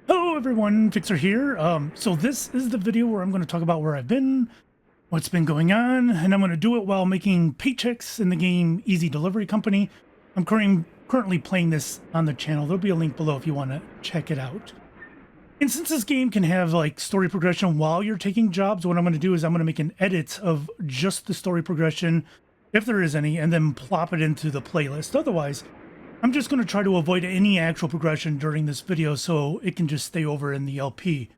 Hello everyone, Fixxxer here. So this is the video where I'm going to talk about where I've been, what's been going on, and I'm going to do it while making paychecks in the game Easy Delivery Company. I'm currently playing this on the channel. There'll be a link below if you want to check it out. And since this game can have like story progression while you're taking jobs, what I'm going to do is I'm going to make an edit of just the story progression, if there is any, and then plop it into the playlist. Otherwise, I'm just going to try to avoid any actual progression during this video so it can just stay over in the LP.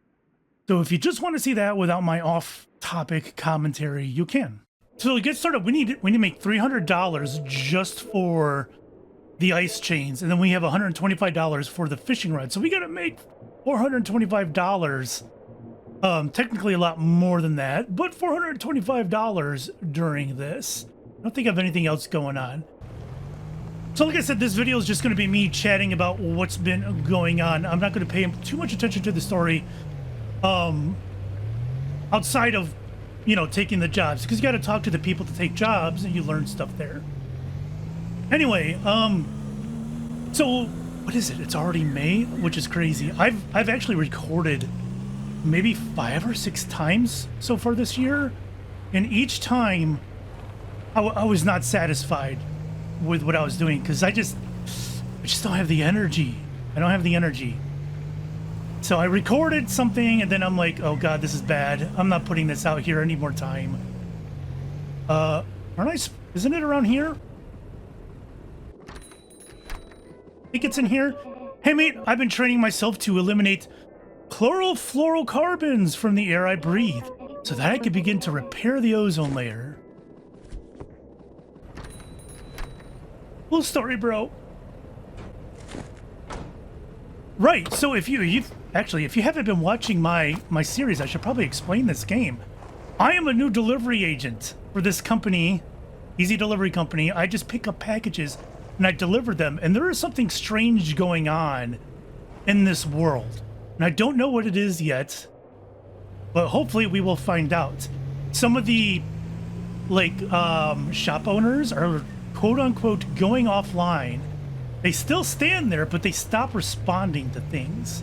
So if you just want to see that without my off-topic commentary, you can. So to get started, we need to make $300 just for the ice chains, and then we have $125 for the fishing rod. So we got to make $425. Technically a lot more than that, but $425 during this. I don't think I have anything else going on. So like I said, this video is just going to be me chatting about what's been going on. I'm not going to pay too much attention to the story outside of, you know, taking the jobs, because you got to talk to the people to take jobs and you learn stuff there. Anyway, so what is it? It's already May, which is crazy. I've actually recorded maybe 5 or 6 times so far this year, and each time I was not satisfied with what I was doing, because I just don't have the energy. I don't have the energy. So I recorded something and then I'm like, oh god, this is bad. I'm not putting this out here any more time. Isn't it around here? I think it's in here. Hey mate, I've been training myself to eliminate chlorofluorocarbons from the air I breathe so that I could begin to repair the ozone layer. Cool story, bro. Right, so if you haven't been watching my series, I should probably explain this game. I am a new delivery agent for this company, Easy Delivery Company. I just pick up packages and I deliver them, and there is something strange going on in this world. And I don't know what it is yet, but hopefully we will find out. Some of the shop owners are quote-unquote going offline. They still stand there, but they stop responding to things.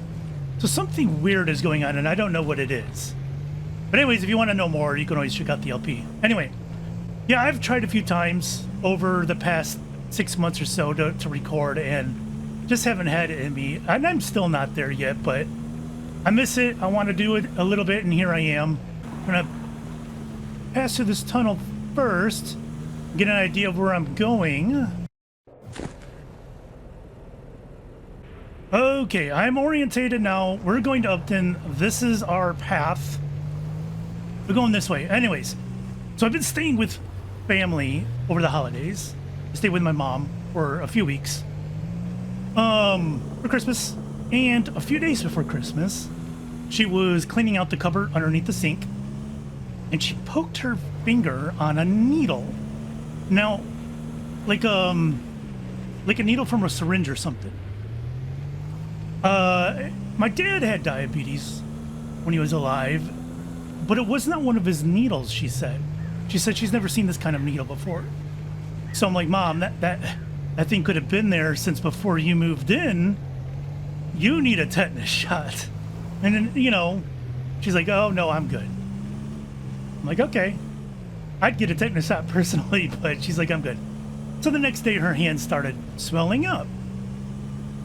So something weird is going on, and I don't know what it is. But anyways, if you want to know more, you can always check out the LP. Anyway, yeah, I've tried a few times over the past 6 months or so to record, and just haven't had it in me. And I'm still not there yet, but I miss it. I want to do it a little bit, and here I am. I'm going to pass through this tunnel first, get an idea of where I'm going. Okay, I'm orientated now. We're going to Upton. This is our path. We're going this way. Anyways, so I've been staying with family over the holidays. I stayed with my mom for a few weeks for Christmas, and a few days before Christmas, she was cleaning out the cupboard underneath the sink, and she poked her finger on a needle. Now, like a needle from a syringe or something. My dad had diabetes when he was alive, but it was not one of his needles, she said. She said she's never seen this kind of needle before. So I'm like, Mom, that thing could have been there since before you moved in. You need a tetanus shot. And then, you know, she's like, oh, no, I'm good. I'm like, okay. I'd get a tetanus shot personally, but she's like, I'm good. So the next day, her hand started swelling up.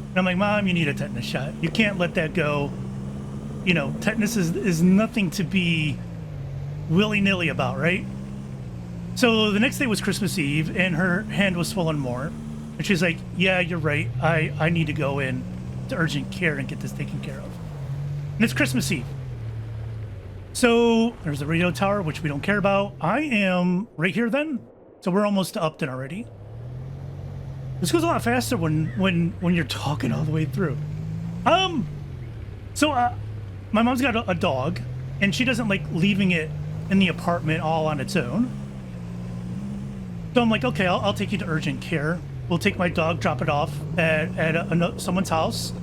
And I'm like, Mom, you need a tetanus shot. You can't let that go. You know, tetanus is nothing to be willy-nilly about, right? So the next day was Christmas Eve, and her hand was swollen more. And she's like, yeah, you're right. I need to go in to urgent care and get this taken care of. And it's Christmas Eve. So there's the radio tower, which we don't care about. I am right here then. So we're almost to Upton already. This goes a lot faster when you're talking all the way through. So my mom's got a dog, and she doesn't like leaving it in the apartment all on its own. So I'm like, okay, I'll take you to urgent care. We'll take my dog, drop it off at someone's house.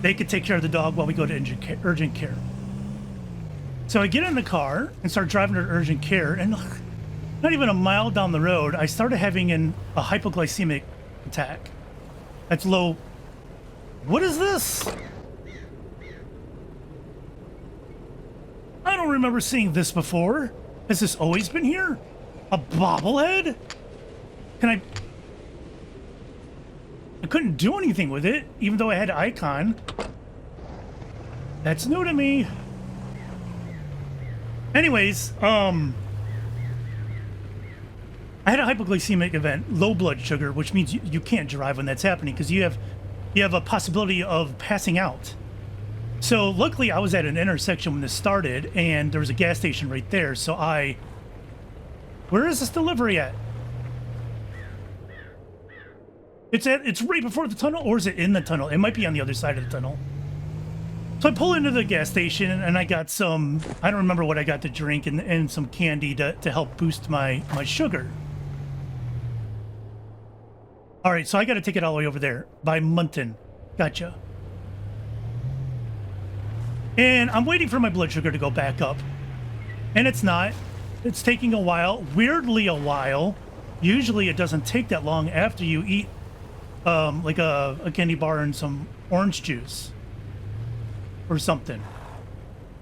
They could take care of the dog while we go to urgent care. So I get in the car and start driving to urgent care, and not even a mile down the road, I started having a hypoglycemic attack. That's low. What is this? don't remember seeing this before. Has this always been here? A bobblehead? I couldn't do anything with it, even though I had an icon. That's new to me. Anyways, I had a hypoglycemic event, low blood sugar, which means you can't drive when that's happening because you have a possibility of passing out. So luckily I was at an intersection when this started and there was a gas station right there. So where is this delivery at? It's right before the tunnel, or is it in the tunnel? It might be on the other side of the tunnel. So I pull into the gas station and I got some, I don't remember what I got to drink, and some candy to help boost my sugar. All right, so I got to take it all the way over there by Munton. Gotcha. And I'm waiting for my blood sugar to go back up. And it's not. It's taking a while, weirdly a while. Usually it doesn't take that long after you eat like a candy bar and some orange juice or something.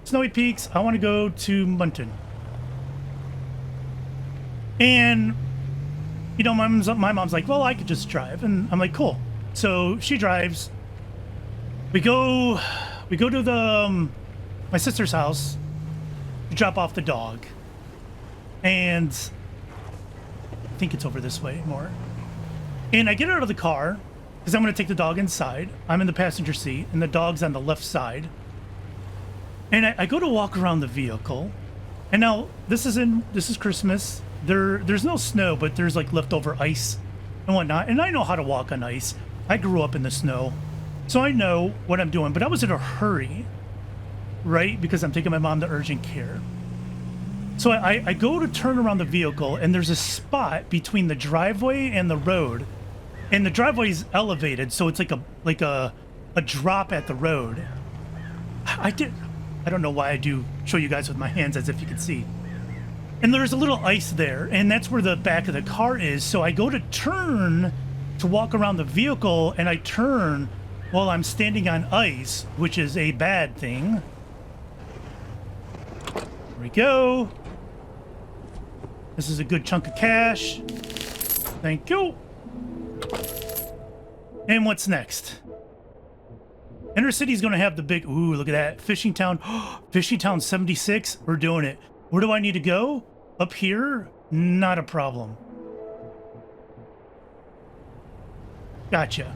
Snowy Peaks, I want to go to Munton. And, you know, my mom's like, well, I could just drive. And I'm like, cool. So she drives. We go to the my sister's house to drop off the dog. And I think it's over this way more. And I get out of the car because I'm going to take the dog inside. I'm in the passenger seat and the dog's on the left side. And I go to walk around the vehicle. And now this is Christmas. There's no snow, but there's like leftover ice and whatnot. And I know how to walk on ice. I grew up in the snow, so I know what I'm doing. But I was in a hurry, right? Because I'm taking my mom to urgent care. So I go to turn around the vehicle, and there's a spot between the driveway and the road. And the driveway is elevated, so it's like a drop at the road. I don't know why I do show you guys with my hands as if you can see. And there's a little ice there, and that's where the back of the car is. So I go to turn to walk around the vehicle, and I turn while I'm standing on ice, which is a bad thing. Here we go. This is a good chunk of cash. Thank you. And what's next? Inner City's going to have the big... Ooh, look at that. Fishing Town. Fishing Town 76. We're doing it. Where do I need to go? Up here? Not a problem. Gotcha.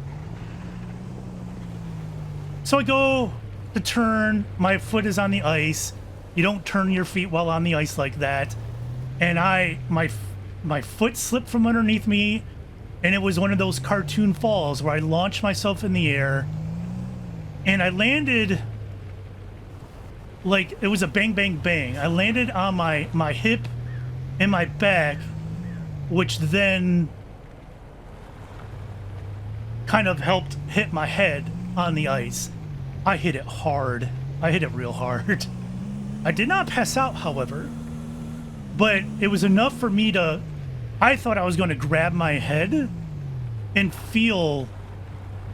So I go to turn. My foot is on the ice. You don't turn your feet while on the ice like that. And my foot slipped from underneath me. And it was one of those cartoon falls where I launched myself in the air. And I landed like it was a bang, bang, bang. I landed on my hip and my back, which then kind of helped hit my head on the ice. I hit it hard. I hit it real hard. I did not pass out, however, but it was enough for me to... I thought I was going to grab my head and feel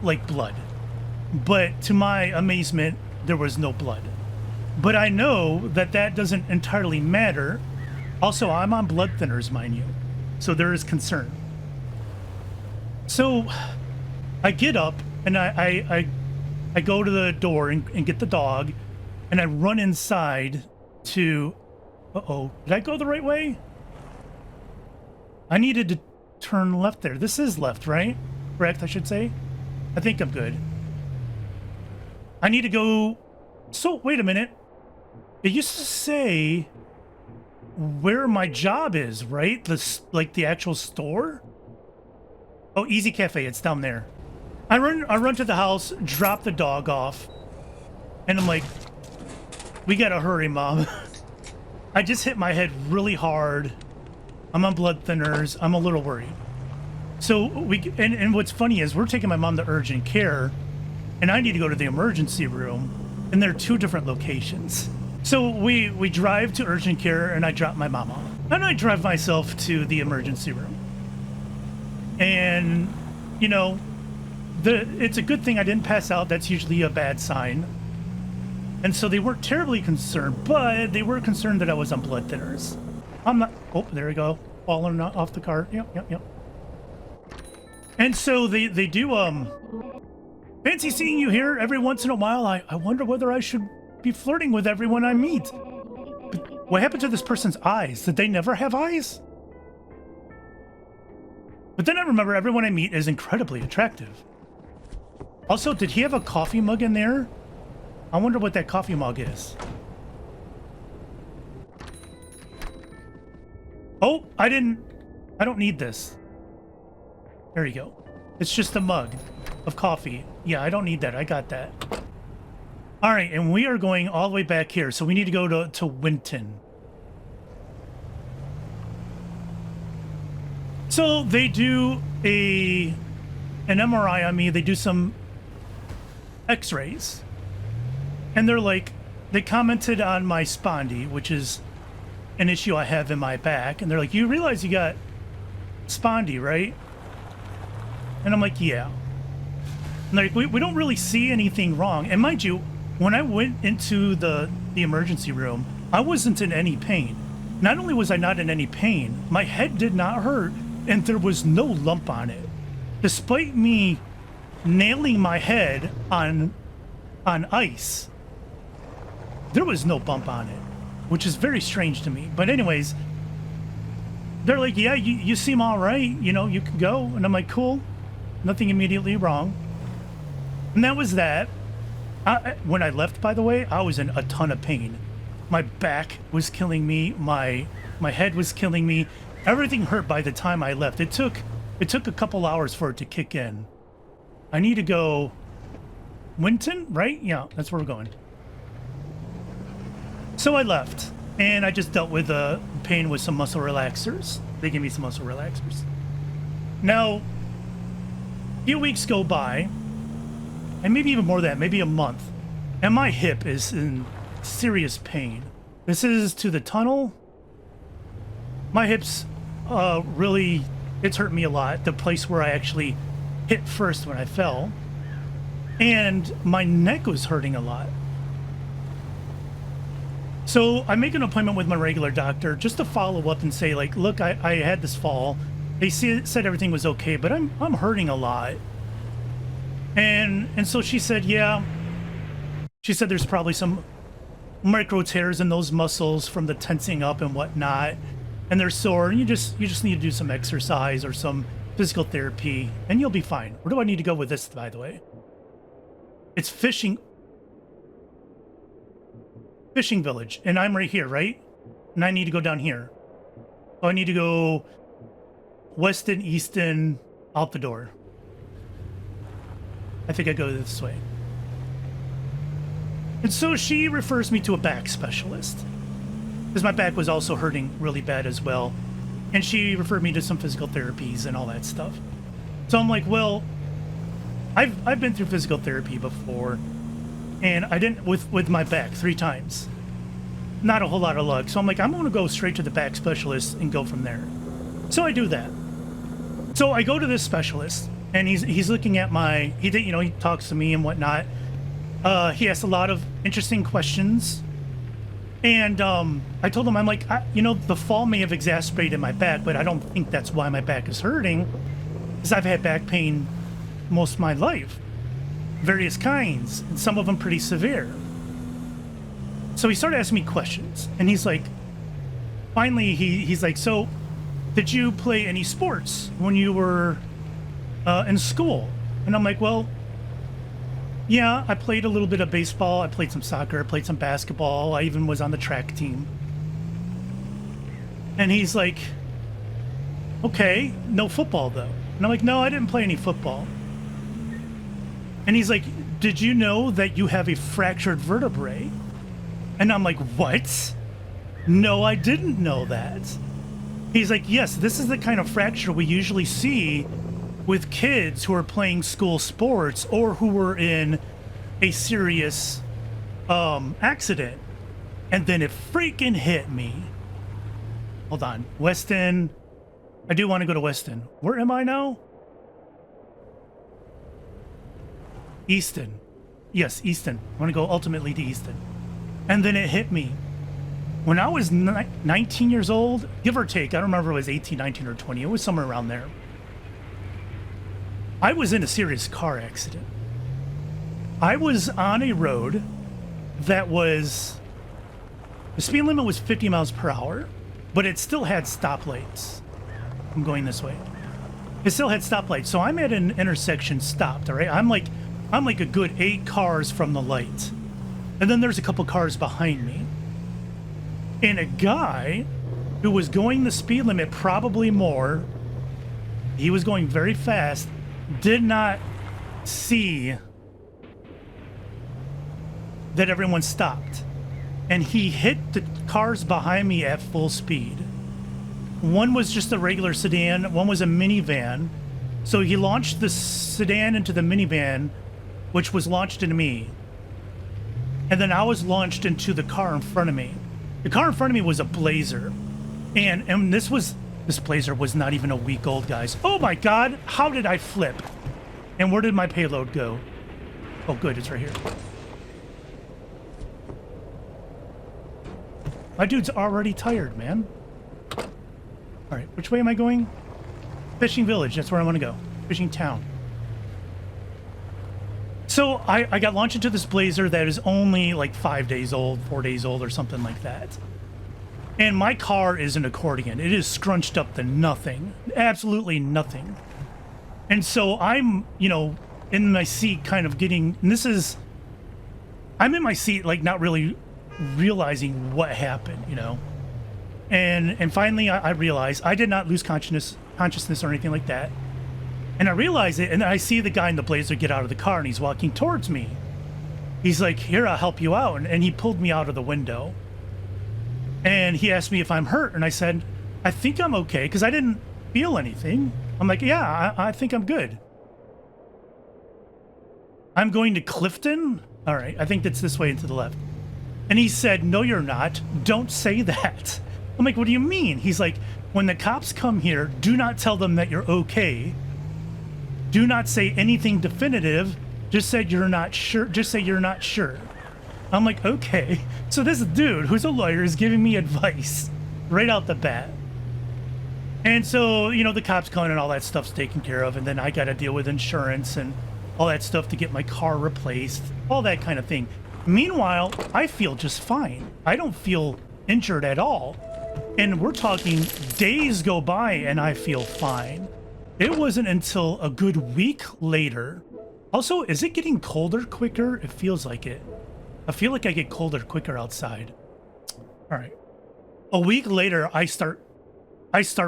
like blood. But to my amazement, there was no blood. But I know that that doesn't entirely matter. Also, I'm on blood thinners, mind you. So there is concern. So I get up and I go to the door and get the dog. And I run inside to... Uh-oh. Did I go the right way? I needed to turn left there. This is left, right? Correct, I should say. I think I'm good. I need to go... So, wait a minute. It used to say where my job is, right? Like the actual store? Oh, Easy Cafe, it's down there. I run to the house, drop the dog off, and I'm like, we gotta hurry, Mom. I just hit my head really hard. I'm on blood thinners. I'm a little worried. So and what's funny is we're taking my mom to urgent care, and I need to go to the emergency room, and they're two different locations. So we drive to urgent care, and I drop my mom off. And I drive myself to the emergency room. And, you know, it's a good thing I didn't pass out. That's usually a bad sign. And so they weren't terribly concerned, but they were concerned that I was on blood thinners. I'm not... Oh, there we go. Falling off the car. Yep. And so they do, fancy seeing you here every once in a while. I wonder whether I should be flirting with everyone I meet. But what happened to this person's eyes? Did they never have eyes? But then I remember everyone I meet is incredibly attractive. Also, did he have a coffee mug in there? I wonder what that coffee mug is. Oh, I don't need this. There you go. It's just a mug of coffee. Yeah, I don't need that. I got that. All right, and we are going all the way back here. So we need to go to Winton. So they do an MRI on me. They do some x-rays. And they're like, they commented on my spondy, which is an issue I have in my back. And they're like, you realize you got spondy, right? And I'm like, yeah. And like, we don't really see anything wrong. And mind you, when I went into the emergency room, I wasn't in any pain. Not only was I not in any pain, my head did not hurt, and there was no lump on it. Despite me nailing my head on ice, there was no bump on it, which is very strange to me. But anyways, they're like, yeah, you seem all right. You know, you can go. And I'm like, cool. Nothing immediately wrong. And that was that. When I left, by the way, I was in a ton of pain. My back was killing me. My head was killing me. Everything hurt by the time I left. It took a couple hours for it to kick in. I need to go Winton, right? Yeah, that's where we're going. So I left, and I just dealt with pain with some muscle relaxers. They gave me some muscle relaxers. Now, a few weeks go by, and maybe even more than that, maybe a month, and my hip is in serious pain. This is to the tunnel. My hips really, it's hurt me a lot. The place where I actually hit first when I fell. And my neck was hurting a lot. So I make an appointment with my regular doctor just to follow up and say, like, look, I had this fall. They said everything was okay, but I'm hurting a lot. And so she said, yeah. She said there's probably some micro tears in those muscles from the tensing up and whatnot, and they're sore, and you just need to do some exercise or some physical therapy, and you'll be fine. Where do I need to go with this, by the way? It's Fishing Village, and I'm right here, right? And I need to go down here. So I need to go Weston, Easton, out the door. I think I go this way. And so she refers me to a back specialist, because my back was also hurting really bad as well. And she referred me to some physical therapies and all that stuff. So I'm like, well, I've been through physical therapy before, and I didn't with my back 3 times. Not a whole lot of luck. So I'm like, I'm going to go straight to the back specialist and go from there. So I do that. So I go to this specialist, and he's looking at my, he talks to me and whatnot. He asked a lot of interesting questions. And I told him, I'm like, the fall may have exacerbated my back, but I don't think that's why my back is hurting, because I've had back pain most of my life, various kinds, and some of them pretty severe. So he started asking me questions, and he's like, finally, he's like, so did you play any sports when you were in school? And I'm like, well, yeah, I played a little bit of baseball. I played some soccer. I played some basketball. I even was on the track team. And he's like, okay, no football though. And I'm like, no, I didn't play any football. And he's like, did you know that you have a fractured vertebrae? And I'm like, what? No, I didn't know that. He's like, yes, this is the kind of fracture we usually see with kids who are playing school sports or who were in a serious accident. And then it freaking hit me. Hold on. Weston. I do want to go to Weston. Where am I now? Easton. Yes, Easton. I want to go ultimately to Easton. And then it hit me. When I was 19 years old, give or take, I don't remember if it was 18, 19, or 20. It was somewhere around there. I was in a serious car accident. I was on a road that was... The speed limit was 50 miles per hour, but it still had stoplights. I'm going this way. It still had stoplights. So I'm at an intersection stopped, all right? I'm like a good 8 cars from the light. And then there's a couple cars behind me. And a guy who was going the speed limit, probably more, he was going very fast, did not see that everyone stopped. And he hit the cars behind me at full speed. One was just a regular sedan, one was a minivan. So he launched the sedan into the minivan, which was launched into me. And then I was launched into the car in front of me. The car in front of me was a Blazer. And this Blazer was not even a week old, guys. Oh my God, how did I flip? And where did my payload go? Oh good, it's right here. My dude's already tired, man. All right, which way am I going? Fishing Village, that's where I want to go. Fishing Town. So I got launched into this Blazer that is only like 5 days old, 4 days old or something like that. And my car is an accordion. It is scrunched up to nothing. Absolutely nothing. And so I'm, you know, in my seat kind of getting, and this is, I'm in my seat like not really realizing what happened, you know. And finally I realized I did not lose consciousness or anything like that. And I realize it, and I see the guy in the Blazer get out of the car, and he's walking towards me. He's like, here, I'll help you out. And he pulled me out of the window. And he asked me if I'm hurt. And I said, I think I'm okay, because I didn't feel anything. I'm like, yeah, I think I'm good. I'm going to Clifton? All right, I think that's this way and to the left. And he said, no, you're not. Don't say that. I'm like, what do you mean? He's like, when the cops come here, do not tell them that you're okay. Do not say anything definitive. Just say you're not sure. Just say you're not sure. I'm like, okay. So this dude who's a lawyer is giving me advice right out the bat. And so, you know, the cops come and all that stuff's taken care of. And then I got to deal with insurance and all that stuff to get my car replaced, all that kind of thing. Meanwhile, I feel just fine. I don't feel injured at all. And we're talking days go by and I feel fine. It wasn't until a good week later. Also, is it getting colder quicker? It feels like it. I feel like I get colder quicker outside. All right. A week later, I start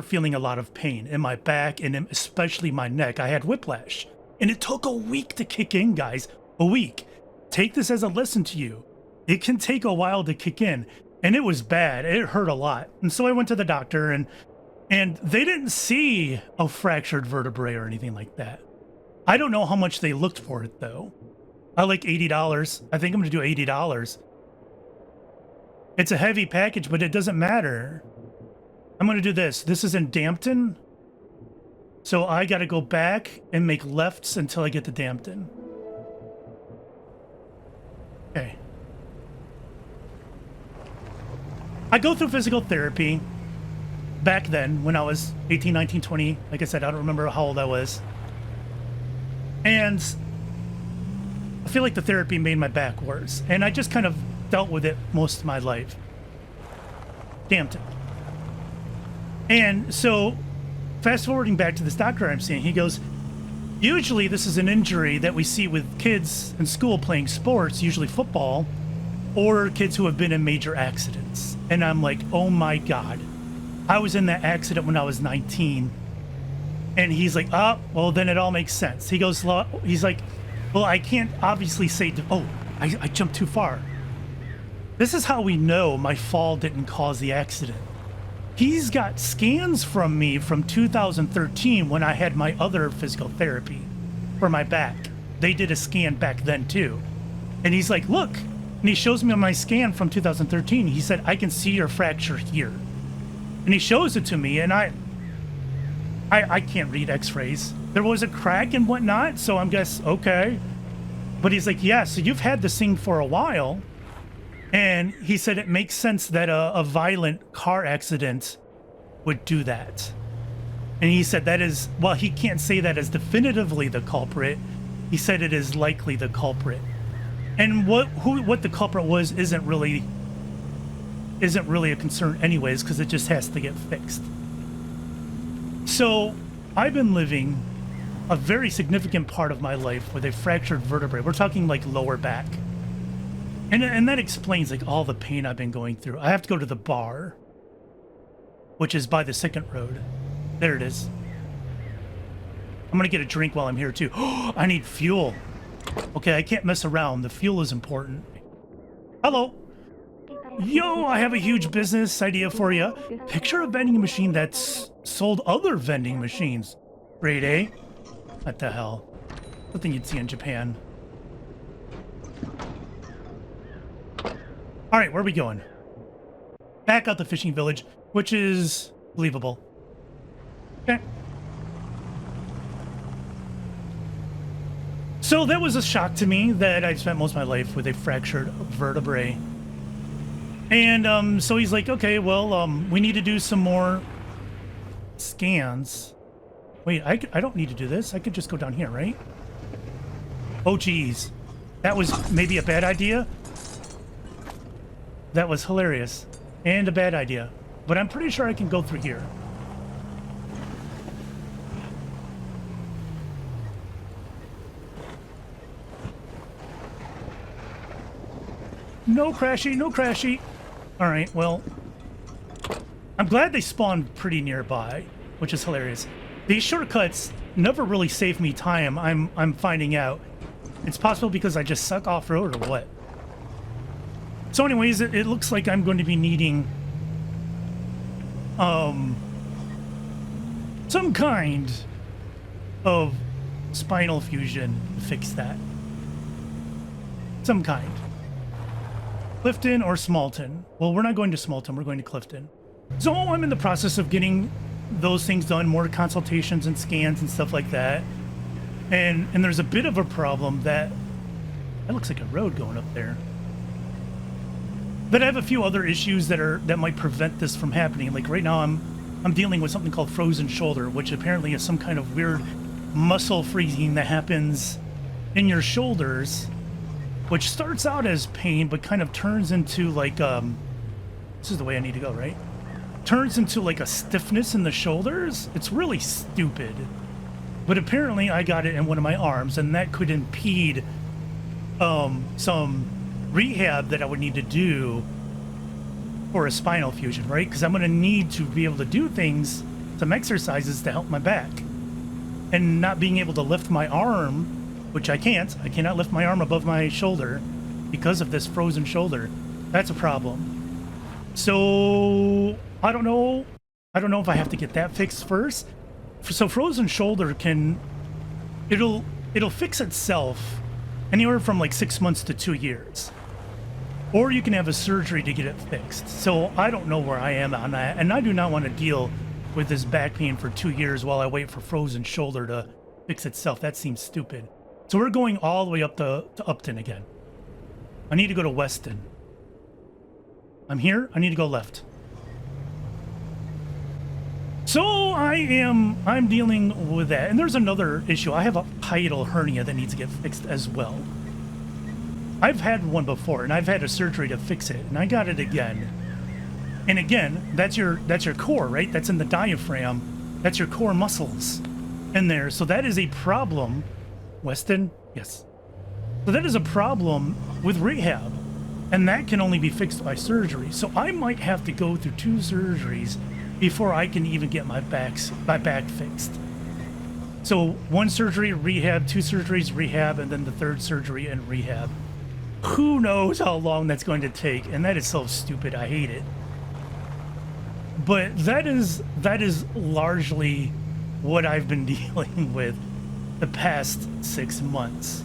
feeling a lot of pain in my back and especially my neck. I had whiplash. And it took a week to kick in, guys. A week. Take this as a lesson to you. It can take a while to kick in. And it was bad. It hurt a lot. And so I went to the doctor and they didn't see a fractured vertebrae or anything like that. I don't know how much they looked for it, though. I like $80. I think I'm going to do $80. It's a heavy package, but it doesn't matter. I'm going to do this. This is in Dampton. So I got to go back and make lefts until I get to Dampton. Okay. I go through physical therapy. Back then, when I was 18, 19, 20, like I said, I don't remember how old I was. And I feel like the therapy made my back worse. And I just kind of dealt with it most of my life. Damn it. And so, fast forwarding back to this doctor I'm seeing, he goes, usually this is an injury that we see with kids in school playing sports, usually football, or kids who have been in major accidents. And I'm like, oh my God. I was in that accident when I was 19. And he's like, oh, well, then it all makes sense. He goes, he's like, well, I can't obviously say, I jumped too far. This is how we know my fall didn't cause the accident. He's got scans from me from 2013 when I had my other physical therapy for my back. They did a scan back then too. And he's like, look, and he shows me on my scan from 2013. He said, I can see your fracture here. And he shows it to me, and I can't read x-rays. There was a crack and whatnot, so I'm guess, okay. But he's like, yeah, so you've had this thing for a while. And he said it makes sense that a violent car accident would do that. And he said that is, well, he can't say that as definitively the culprit. He said it is likely the culprit. And what the culprit was isn't really a concern anyways, because it just has to get fixed. So I've been living a very significant part of my life with a fractured vertebrae. We're talking like lower back. And that explains like all the pain I've been going through. I have to go to the bar, which is by the second road. There it is. I'm gonna get a drink while I'm here too. Oh, I need fuel. Okay, I can't mess around. The fuel is important. Hello. Yo, I have a huge business idea for you. Picture a vending machine that's sold other vending machines. Great, eh? What the hell? Something you'd see in Japan. All right, where are we going? Back out the fishing village, which is believable. Okay. So that was a shock to me that I'd spent most of my life with a fractured vertebrae. And so he's like, okay, well, we need to do some more scans. Wait, I don't need to do this. I could just go down here, right? Oh, geez. That was maybe a bad idea. That was hilarious. And a bad idea. But I'm pretty sure I can go through here. No crashy, no crashy. All right, well, I'm glad they spawned pretty nearby, which is hilarious. These shortcuts never really save me time. I'm finding out. It's possible because I just suck off-road or what. So anyways, it looks like I'm going to be needing some kind of spinal fusion to fix that. Some kind. Clifton or Smalton? Well, we're not going to Smalton, we're going to Clifton. So I'm in the process of getting those things done, more consultations and scans and stuff like that. And there's a bit of a problem that looks like a road going up there. But I have a few other issues that might prevent this from happening. Like right now I'm dealing with something called frozen shoulder, which apparently is some kind of weird muscle freezing that happens in your shoulders, which starts out as pain, but kind of turns into like, this is the way I need to go, right? Turns into like a stiffness in the shoulders. It's really stupid. But apparently I got it in one of my arms, and that could impede some rehab that I would need to do for a spinal fusion, right? Because I'm going to need to be able to do things, some exercises to help my back. And not being able to lift my arm, which I can't. I cannot lift my arm above my shoulder because of this frozen shoulder. That's a problem. So I don't know if I have to get that fixed first. So frozen shoulder it'll fix itself anywhere from like 6 months to 2 years. Or you can have a surgery to get it fixed. So I don't know where I am on that. And I do not want to deal with this back pain for 2 years while I wait for frozen shoulder to fix itself. That seems stupid. So we're going all the way up to Upton again. I need to go to Weston. I'm here. I need to go left. So I'm dealing with that. And there's another issue. I have a hiatal hernia that needs to get fixed as well. I've had one before, and I've had a surgery to fix it, and I got it again. And again, that's your core, right? That's in the diaphragm. That's your core muscles in there. So that is a problem. Weston? Yes. So that is a problem with rehab, and that can only be fixed by surgery. So I might have to go through 2 surgeries before I can even get my back fixed. So 1 surgery, rehab, 2 surgeries, rehab, and then the 3rd surgery and rehab. Who knows how long that's going to take, and that is so stupid. I hate it. But that is largely what I've been dealing with the past 6 months.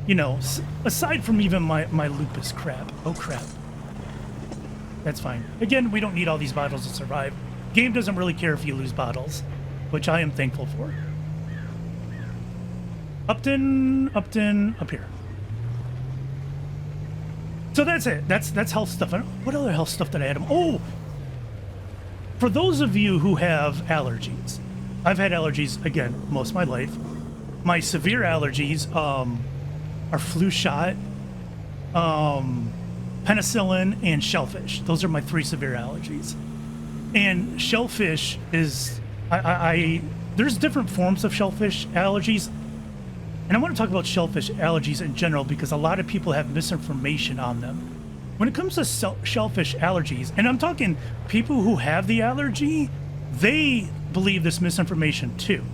You know, aside from even my lupus crap. Oh crap. That's fine. Again, we don't need all these bottles to survive. Game doesn't really care if you lose bottles, which I am thankful for. Upton, up here. So that's it. That's health stuff. And what other health stuff did I add? Oh, for those of you who have allergies, I've had allergies again most of my life. My severe allergies are flu shot, penicillin, and shellfish. Those are my 3 severe allergies. And shellfish is there's different forms of shellfish allergies. And I want to talk about shellfish allergies in general because a lot of people have misinformation on them. When it comes to shellfish allergies, and I'm talking people who have the allergy, they believe this misinformation too.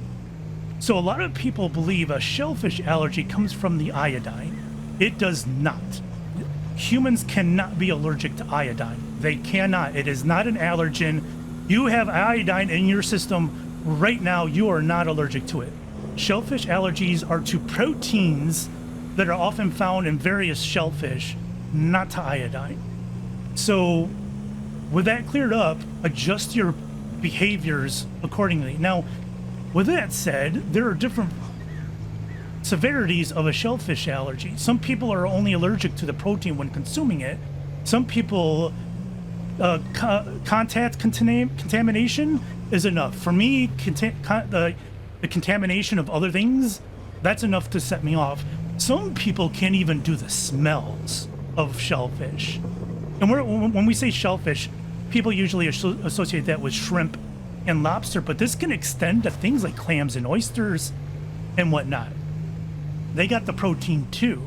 So a lot of people believe a shellfish allergy comes from the iodine. It does not. Humans cannot be allergic to iodine. They cannot. It is not an allergen. You have iodine in your system right now. You are not allergic to it. Shellfish allergies are to proteins that are often found in various shellfish, not to iodine. So with that cleared up, adjust your behaviors accordingly. Now, with that said, there are different severities of a shellfish allergy. Some people are only allergic to the protein when consuming it. Some people, contact contamination is enough. For me, the contamination of other things, that's enough to set me off. Some people can't even do the smells of shellfish. And when we say shellfish, people usually associate that with shrimp and lobster, but this can extend to things like clams and oysters and whatnot. They got the protein too.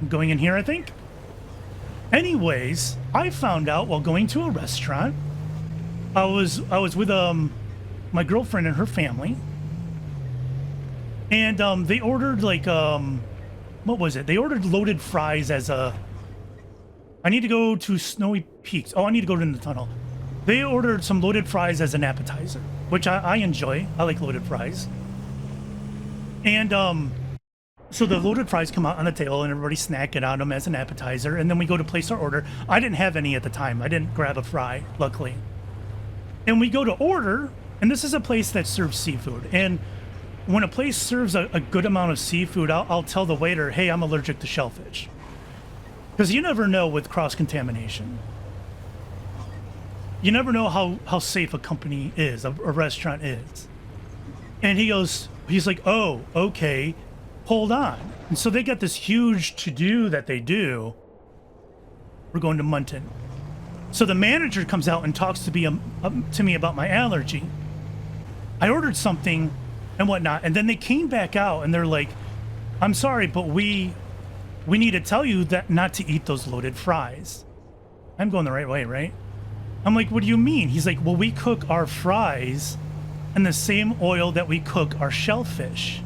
I'm going in here, I think. Anyways, I found out while going to a restaurant, I was with my girlfriend and her family, and they ordered like what was it? They ordered loaded fries as a. I need to go to Snowy Peaks. Oh, I need to go in the tunnel. They ordered some loaded fries as an appetizer, which I enjoy. I like loaded fries. And so the loaded fries come out on the table and everybody's snacking on them as an appetizer. And then we go to place our order. I didn't have any at the time. I didn't grab a fry, luckily. And we go to order, and this is a place that serves seafood. And when a place serves a good amount of seafood, I'll tell the waiter, hey, I'm allergic to shellfish. Because you never know with cross-contamination. You never know how safe a company is, a restaurant is. And he's like, oh, okay, hold on. And so they got this huge to-do that they do. We're going to Munton. So the manager comes out and talks to me about my allergy. I ordered something and whatnot, and then they came back out and they're like, I'm sorry, but we need to tell you that not to eat those loaded fries. I'm going the right way, right? I'm like, what do you mean? He's like, well, we cook our fries in the same oil that we cook our shellfish.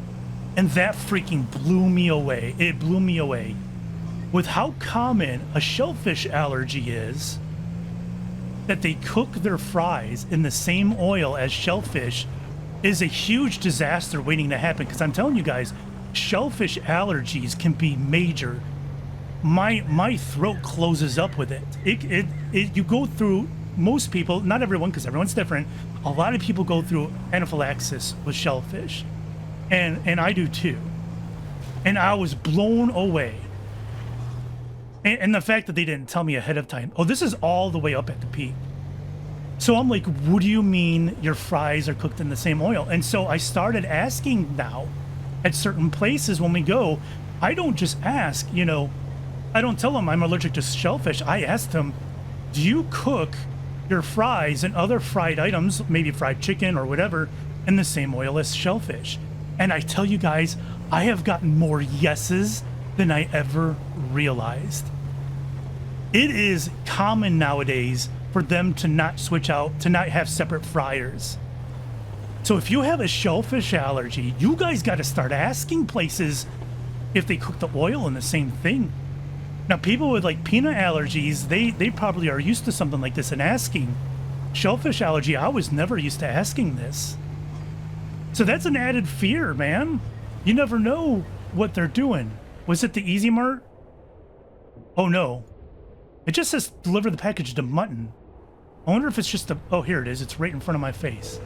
And that freaking blew me away. It blew me away. With how common a shellfish allergy is, that they cook their fries in the same oil as shellfish is a huge disaster waiting to happen. Because I'm telling you guys, shellfish allergies can be major. My throat closes up with it. You go through, most people, not everyone, because everyone's different. A lot of people go through anaphylaxis with shellfish, and I do too. And I was blown away. And the fact that they didn't tell me ahead of time. Oh, this is all the way up at the peak. So I'm like, what do you mean your fries are cooked in the same oil? And so I started asking now at certain places when we go. I don't just ask, I don't tell them I'm allergic to shellfish. I ask them, do you cook your fries and other fried items, maybe fried chicken or whatever, in the same oil as shellfish? And I tell you guys, I have gotten more yeses than I ever realized. It is common nowadays for them to not switch out, to not have separate fryers. So if you have a shellfish allergy, you guys got to start asking places if they cook the oil in the same thing. Now, people with like peanut allergies, they probably are used to something like this and asking. Shellfish allergy, I was never used to asking this. So that's an added fear, man. You never know what they're doing. Was it the Easy Mart? Oh no. It just says deliver the package to Mutton. I wonder if it's just oh, here it is. It's right in front of my face.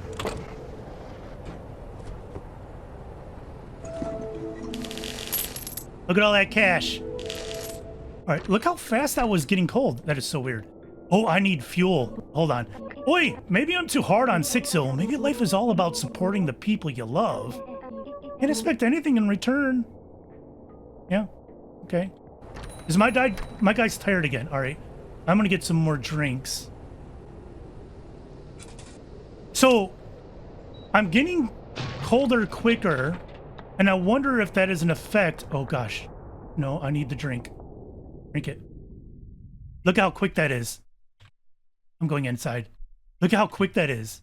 Look at all that cash. All right, look how fast that was getting cold. That is so weird. Oh, I need fuel. Hold on. Oi, maybe I'm too hard on Fixxxer. Maybe life is all about supporting the people you love. Can't expect anything in return. Yeah, okay. Is my guy's tired again. All right, I'm gonna get some more drinks. So, I'm getting colder quicker, and I wonder if that is an effect. Oh gosh, no, I need the drink. Drink it. Look how quick that is. I'm going inside. Look how quick that is.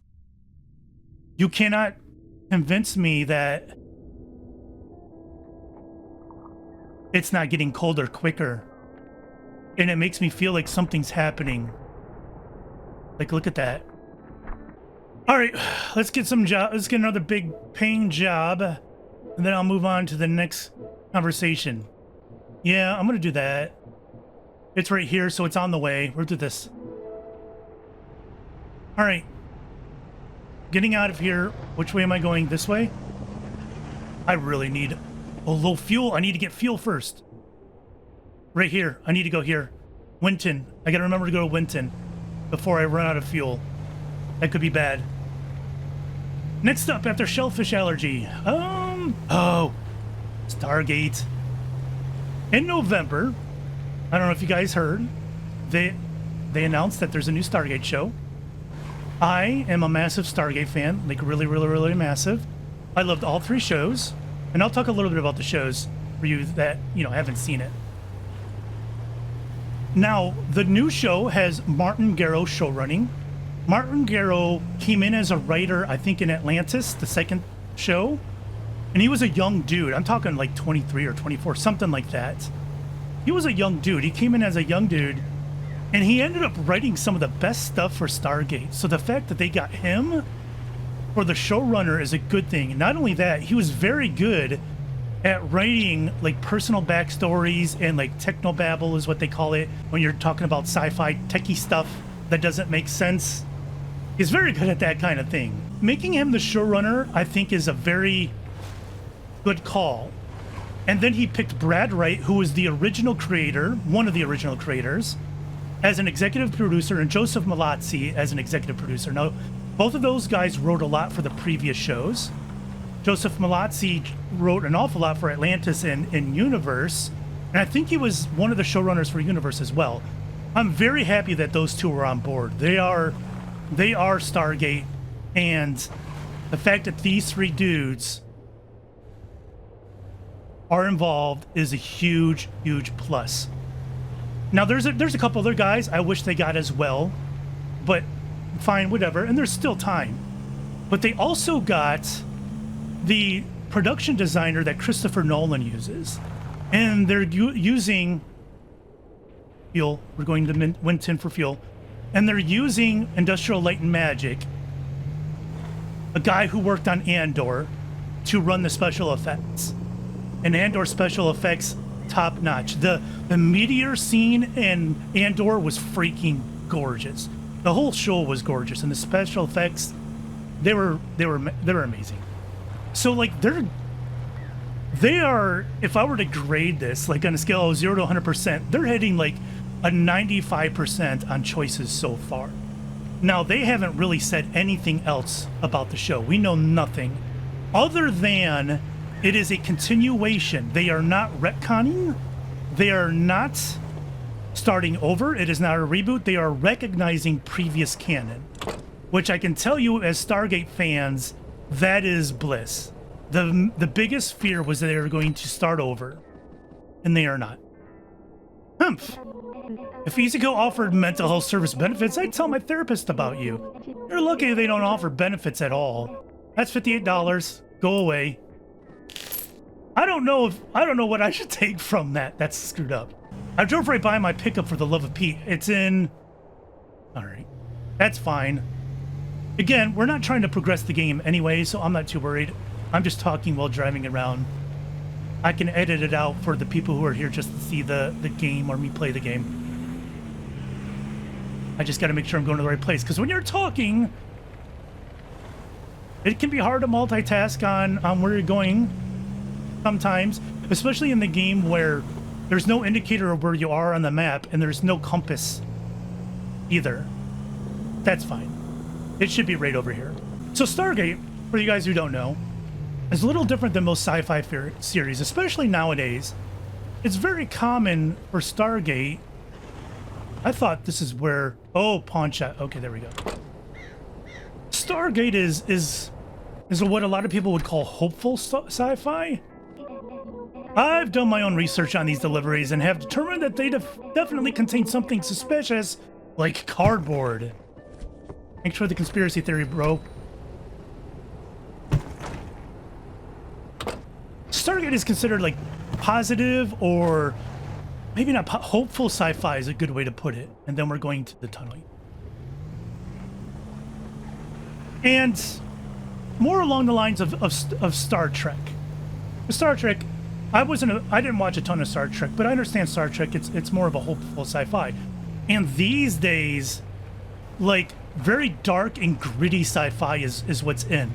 You cannot convince me that it's not getting colder quicker. And it makes me feel like something's happening. Like, look at that. All right, let's get some job. Let's get another big paying job. And then I'll move on to the next conversation. Yeah, I'm gonna do that. It's right here, so it's on the way. We'll do this. All right. Getting out of here. Which way am I going? This way? I really need a low fuel. I need to get fuel first. Right here. I need to go here. Winton. I gotta remember to go to Winton before I run out of fuel. That could be bad. Next up, after shellfish allergy. Oh, Stargate. In November, I don't know if you guys heard, they announced that there's a new Stargate show. I am a massive Stargate fan, like really, really, really massive. I loved all 3 shows, and I'll talk a little bit about the shows for you that, you know, haven't seen it. Now, the new show has Martin Garrow show running. Martin Garrow came in as a writer, I think, in Atlantis, the second show. And he was a young dude. I'm talking like 23 or 24, something like that. He was a young dude. He came in as a young dude, and he ended up writing some of the best stuff for Stargate. So the fact that they got him for the showrunner is a good thing. Not only that, he was very good at writing like personal backstories and like technobabble is what they call it when you're talking about sci-fi techie stuff that doesn't make sense. He's very good at that kind of thing. Making him the showrunner, I think, is a very good call. And then he picked Brad Wright, who was the original creator, one of the original creators, as an executive producer, and Joseph Malazzi as an executive producer. Now, both of those guys wrote a lot for the previous shows. Joseph Malazzi wrote an awful lot for Atlantis and Universe, and I think he was one of the showrunners for Universe as well. I'm very happy that those two are on board. They are Stargate, and the fact that these 3 dudes are involved is a huge, huge plus. Now, there's a couple other guys I wish they got as well, but fine, whatever, and there's still time. But they also got the production designer that Christopher Nolan uses, and they're using fuel. We're going to Winton for fuel, and they're using Industrial Light and Magic, a guy who worked on Andor, to run the special effects. And Andor special effects, top notch. The meteor scene in Andor was freaking gorgeous. The whole show was gorgeous, and the special effects, they were amazing. So like they are, if I were to grade this like on a scale of 0 to 100%, they're hitting like a 95% on choices so far. Now, they haven't really said anything else about the show. We know nothing other than it is a continuation. They are not retconning. They are not starting over. It is not a reboot. They are recognizing previous canon, which I can tell you as Stargate fans, that is bliss. The biggest fear was that they were going to start over, and they are not. Humph. If Izuku offered mental health service benefits, I'd tell my therapist about you. You're lucky they don't offer benefits at all. That's $58. Go away. I don't know what I should take from that. That's screwed up. I drove right by my pickup for the love of Pete. It's in... Alright. That's fine. Again, we're not trying to progress the game anyway, so I'm not too worried. I'm just talking while driving around. I can edit it out for the people who are here just to see the game or me play the game. I just got to make sure I'm going to the right place, because when you're talking, it can be hard to multitask on where you're going sometimes. especially in the game where there's no indicator of where you are on the map and there's no compass either. That's fine. It should be right over here. So Stargate, for you guys who don't know, is a little different than most sci-fi series, especially nowadays. It's very common for Stargate. I thought this is where... Oh, pawn shot. Okay, there we go. Stargate is what a lot of people would call hopeful sci-fi. I've done my own research on these deliveries and have determined that they definitely contain something suspicious, like cardboard. Thanks for the conspiracy theory, bro. Stargate is considered like positive, or maybe not hopeful sci-fi is a good way to put it. And then we're going to the tunneling. And more along the lines of Star Trek. Star Trek, I didn't watch a ton of Star Trek, but I understand Star Trek. It's more of a hopeful sci-fi. And these days, like, very dark and gritty sci-fi is what's in.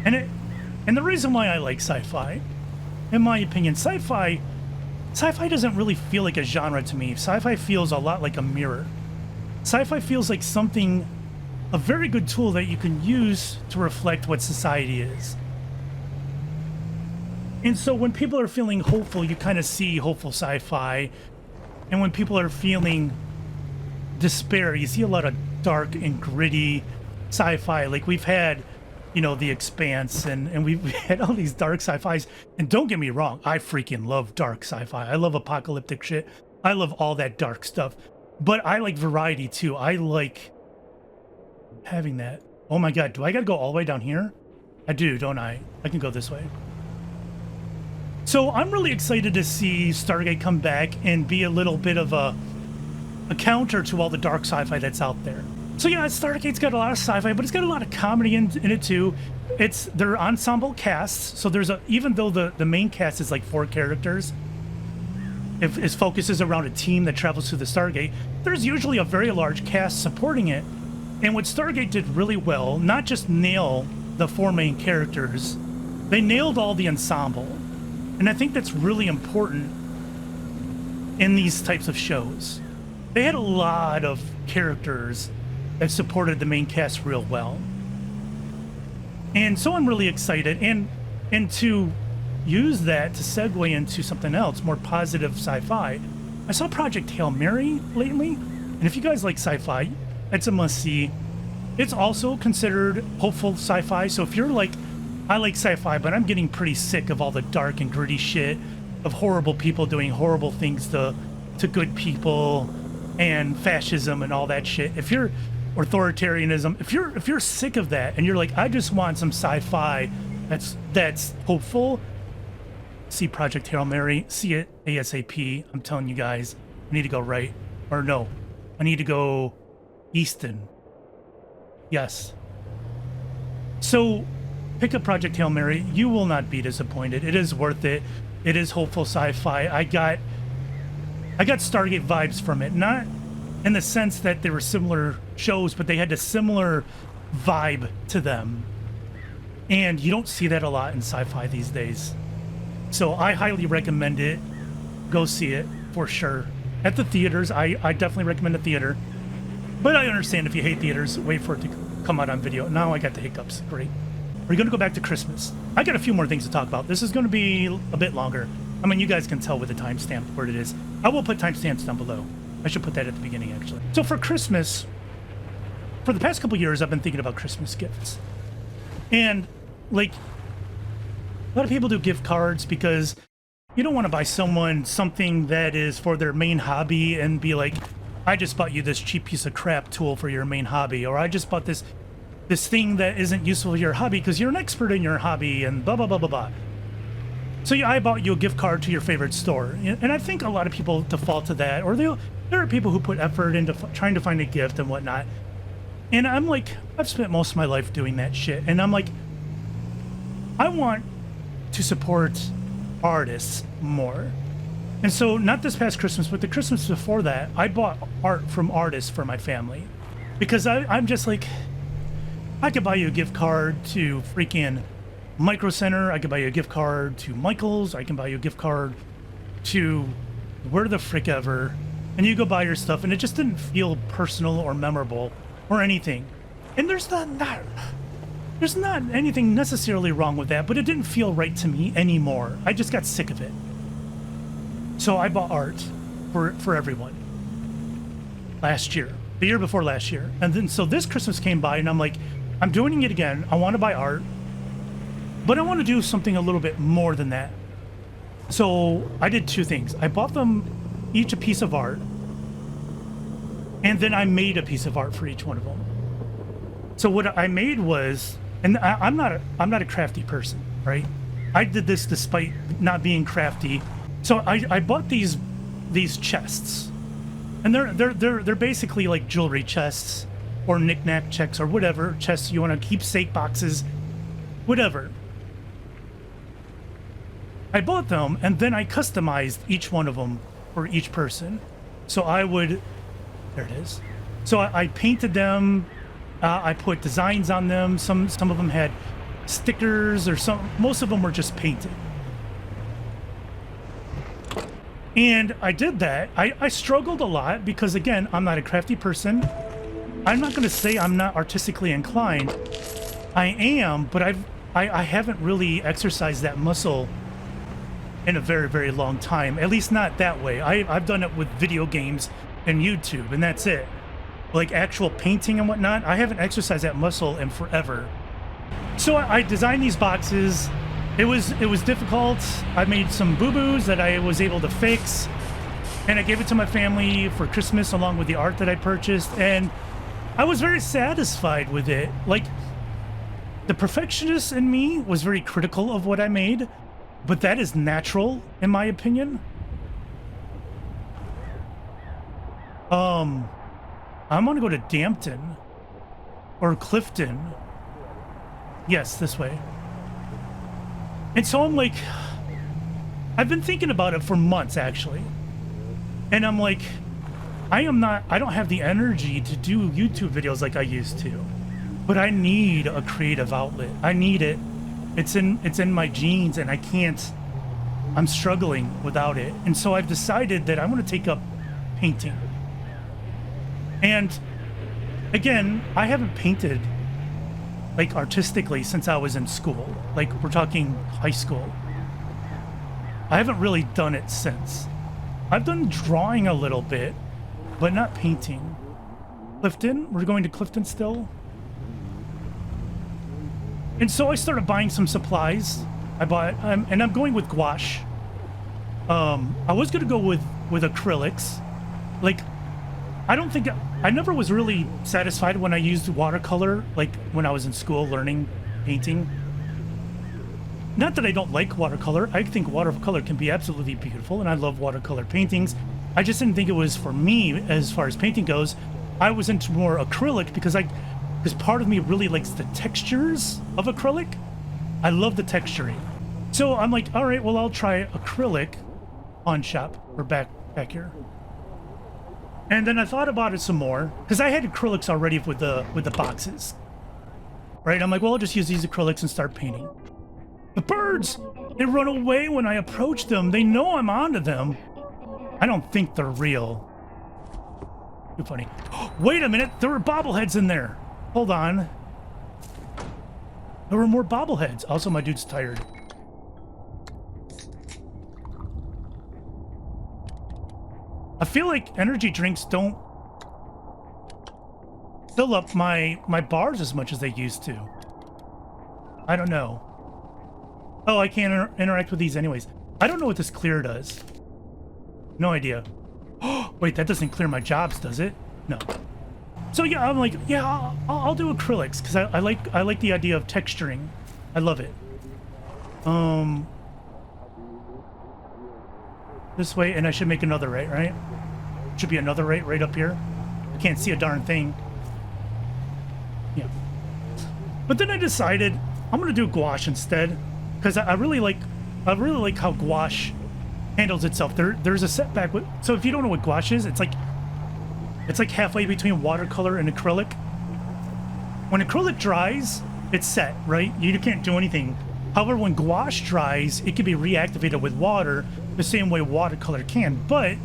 And the reason why I like sci-fi, in my opinion, sci-fi doesn't really feel like a genre to me. Sci-fi feels a lot like a mirror. Sci-fi feels like something, a very good tool that you can use to reflect what society is. And so when people are feeling hopeful, you kind of see hopeful sci-fi. And when people are feeling despair, you see a lot of dark and gritty sci-fi. Like we've had, you know, The Expanse, and we've had all these dark sci-fis. And don't get me wrong, I freaking love dark sci-fi. I love apocalyptic shit. I love all that dark stuff. But I like variety too. I like having that. Oh my God, do I gotta go all the way down here? I do, don't I? I can go this way. So I'm really excited to see Stargate come back and be a little bit of a counter to all the dark sci-fi that's out there. So yeah, Stargate's got a lot of sci-fi, but it's got a lot of comedy in it too. They're ensemble casts, so even though the main cast is like 4 characters, if its focus is around a team that travels through the Stargate, there's usually a very large cast supporting it. And what Stargate did really well, not just nail the 4 main characters, they nailed all the ensemble. And I think that's really important in these types of shows. They had a lot of characters that supported the main cast real well. And so I'm really excited. And to use that to segue into something else, more positive sci-fi, I saw Project Hail Mary lately. And if you guys like sci-fi, it's a must-see. It's also considered hopeful sci-fi. So if you're like, I like sci-fi, but I'm getting pretty sick of all the dark and gritty shit of horrible people doing horrible things to good people and fascism and all that shit. If you're authoritarianism, if you're sick of that and you're like, I just want some sci-fi that's hopeful, see Project Hail Mary, see it ASAP. I'm telling you guys, I need to go right, or no, I need to go Easton. Yes. So pick up Project Hail Mary. You will not be disappointed. It is worth it. It is hopeful sci-fi. I got Stargate vibes from it. Not in the sense that they were similar shows, but they had a similar vibe to them. And you don't see that a lot in sci-fi these days. So I highly recommend it. Go see it for sure. At the theaters, I definitely recommend the theater. But I understand if you hate theaters, wait for it to come out on video. Now I got the hiccups. Great. We're going to go back to Christmas. I got a few more things to talk about. This is going to be a bit longer. I mean, you guys can tell with the timestamp where it is. I will put timestamps down below. I should put that at the beginning, actually. So for Christmas, for the past couple years, I've been thinking about Christmas gifts. And, like, a lot of people do gift cards because you don't want to buy someone something that is for their main hobby and be like, I just bought you this cheap piece of crap tool for your main hobby, or I just bought this thing that isn't useful for your hobby because you're an expert in your hobby and blah, blah, blah, blah, blah. So yeah, I bought you a gift card to your favorite store. And I think a lot of people default to that, or there are people who put effort into trying to find a gift and whatnot. And I'm like, I've spent most of my life doing that shit. And I'm like, I want to support artists more. And so not this past Christmas, but the Christmas before that, I bought art from artists for my family. Because I'm just like, I could buy you a gift card to freaking Micro Center, I can buy you a gift card to Michael's, I can buy you a gift card to where the frick ever, and you go buy your stuff, and it just didn't feel personal or memorable or anything. And there's not anything necessarily wrong with that, but it didn't feel right to me anymore. I just got sick of it. So I bought art for everyone last year, the year before last year. And then so this Christmas came by and I'm like, I'm doing it again. I want to buy art, but I want to do something a little bit more than that. So I did two things. I bought them each a piece of art, and then I made a piece of art for each one of them. So what I made was, and I'm not a crafty person, right? I did this despite not being crafty. So I bought these chests, and they're basically like jewelry chests or knick-knack checks or whatever chests you want to, keepsake boxes, whatever. I bought them, and then I customized each one of them for each person. So there it is. So I painted them. I put designs on them. Some of them had stickers, or most of them were just painted. And I did that. I struggled a lot because, again, I'm not a crafty person. I'm not going to say I'm not artistically inclined. I am, but I haven't really exercised that muscle in a very, very long time. At least not that way. I've done it with video games and YouTube, and that's it. Like actual painting and whatnot, I haven't exercised that muscle in forever. So I designed these boxes. It was difficult. I made some boo-boos that I was able to fix, and I gave it to my family for Christmas along with the art that I purchased, and I was very satisfied with it. Like, the perfectionist in me was very critical of what I made, but that is natural in my opinion. I'm gonna go to Dampton or Clifton. Yes, this way. And so I'm like, I've been thinking about it for months actually. And I'm like, I don't have the energy to do YouTube videos like I used to, but I need a creative outlet. I need it. It's in my genes, and I'm struggling without it. And so I've decided that I want to take up painting. And again, I haven't painted like artistically since I was in school. Like, we're talking high school. I haven't really done it since. I've done drawing a little bit, but not painting. Clifton? We're going to Clifton still? And so I started buying some supplies. I bought, and I'm going with gouache. I was going to go with acrylics. Like, I never was really satisfied when I used watercolor, like when I was in school learning painting. Not that I don't like watercolor. I think watercolor can be absolutely beautiful, and I love watercolor paintings. I just didn't think it was for me as far as painting goes. I was into more acrylic because part of me really likes the textures of acrylic. I love the texturing. So I'm like, all right, well, I'll try acrylic on shop. We're back here. And then I thought about it some more because I had acrylics already with the boxes, right? I'm like, well, I'll just use these acrylics and start painting. The birds, they run away when I approach them. They know I'm onto them. I don't think they're real. Too funny. Wait a minute, there were bobbleheads in there. Hold on. There were more bobbleheads. Also, my dude's tired. I feel like energy drinks don't fill up my bars as much as they used to. I don't know. Oh, I can't interact with these anyways. I don't know what this clear does. No idea. Oh, wait, that doesn't clear my jobs, does it? No. So yeah, I'm like, yeah, I'll do acrylics because I like the idea of texturing. I love it. This way, and I should make another right? Should be another right up here. I can't see a darn thing. Yeah. But then I decided I'm gonna do gouache instead because I really like how gouache handles itself. There's a setback with, so if you don't know what gouache is, it's like halfway between watercolor and acrylic. When acrylic dries, it's set, right? You can't do anything However, when gouache dries, it can be reactivated with water the same way watercolor can, but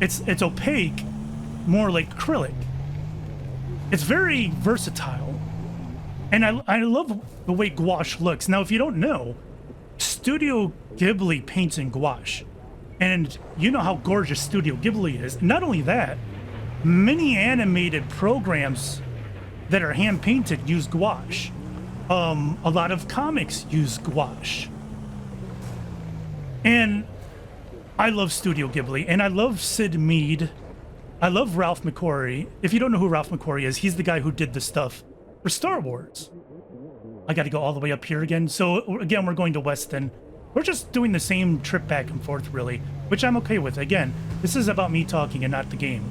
it's opaque, more like acrylic. It's very versatile. And I love the way gouache looks. Now, if you don't know, Studio Ghibli paints in gouache. And you know how gorgeous Studio Ghibli is. Not only that, many animated programs that are hand-painted use gouache. A lot of comics use gouache. And I love Studio Ghibli, and I love Sid Mead. I love Ralph McQuarrie. If you don't know who Ralph McQuarrie is, he's the guy who did the stuff for Star Wars. I got to go all the way up here again. So again, we're going to Weston. We're just doing the same trip back and forth, really, which I'm okay with. Again, this is about me talking and not the game.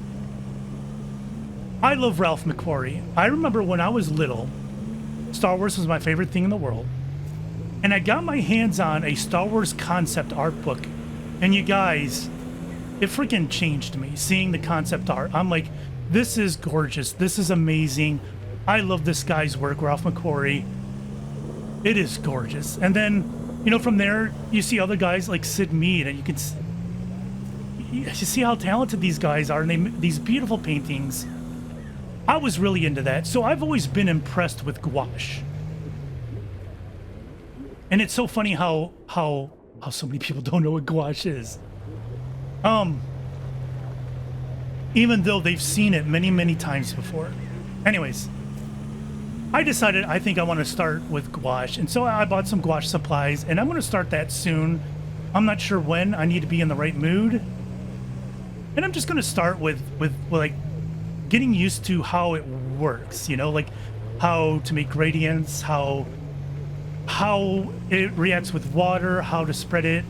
I love Ralph McQuarrie. I remember when I was little, Star Wars was my favorite thing in the world. And I got my hands on a Star Wars concept art book. And you guys, it freaking changed me seeing the concept art. I'm like, this is gorgeous. This is amazing. I love this guy's work, Ralph McQuarrie. It is gorgeous. And then, you know, from there, you see other guys like Sid Mead, and you see how talented these guys are, and they make these beautiful paintings. I was really into that. So I've always been impressed with gouache. And it's so funny how so many people don't know what gouache is. Even though they've seen it many, many times before. Anyways, I decided I think I want to start with gouache. And so I bought some gouache supplies, and I'm going to start that soon. I'm not sure when. I need to be in the right mood. And I'm just going to start with like getting used to how it works, you know, like how to make gradients, how it reacts with water, how to spread it,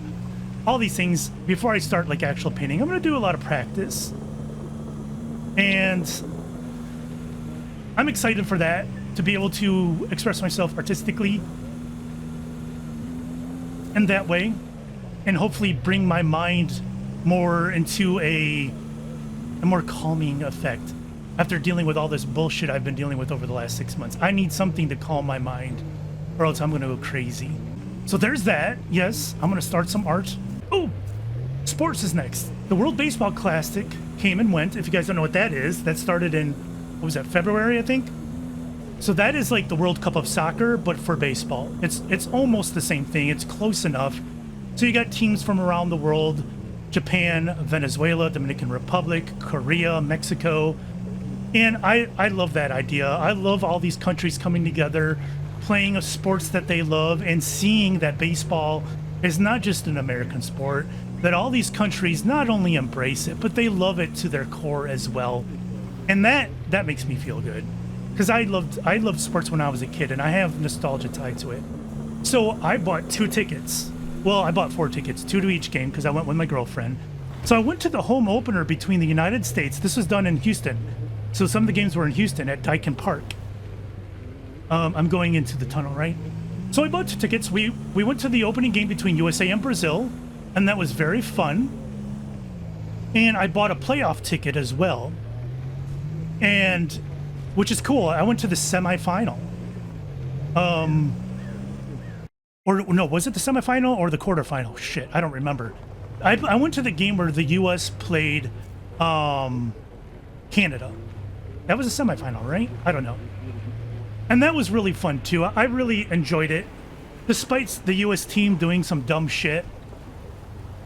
all these things before I start like actual painting. I'm going to do a lot of practice. And I'm excited for that, to be able to express myself artistically in that way, and hopefully bring my mind more into a more calming effect after dealing with all this bullshit I've been dealing with over the last 6 months. I need something to calm my mind, or else I'm going to go crazy. So there's that. Yes, I'm going to start some art. Oh, sports is next. The World Baseball Classic came and went. If you guys don't know what that is, that started in, what was that, February, I think? So that is like the World Cup of soccer, but for baseball. It's almost the same thing. It's close enough. So you got teams from around the world: Japan, Venezuela, Dominican Republic, Korea, Mexico. And I love that idea. I love all these countries coming together, playing a sports that they love, and seeing that baseball is not just an American sport, that all these countries not only embrace it, but they love it to their core as well. And that makes me feel good, because I loved sports when I was a kid, and I have nostalgia tied to it. So I bought 2 tickets. Well, I bought 4 tickets, 2 to each game, because I went with my girlfriend. So I went to the home opener between the United States. This was done in Houston. So some of the games were in Houston at Daikin Park. I'm going into the tunnel, right? So I bought 2 tickets. We went to the opening game between USA and Brazil, and that was very fun. And I bought a playoff ticket as well, and which is cool. I went to the semifinal. Or no, was it the semifinal or the quarterfinal? Shit, I don't remember. I went to the game where the U.S. played Canada. That was a semifinal, right? I don't know. And that was really fun too. I really enjoyed it, despite the U.S. team doing some dumb shit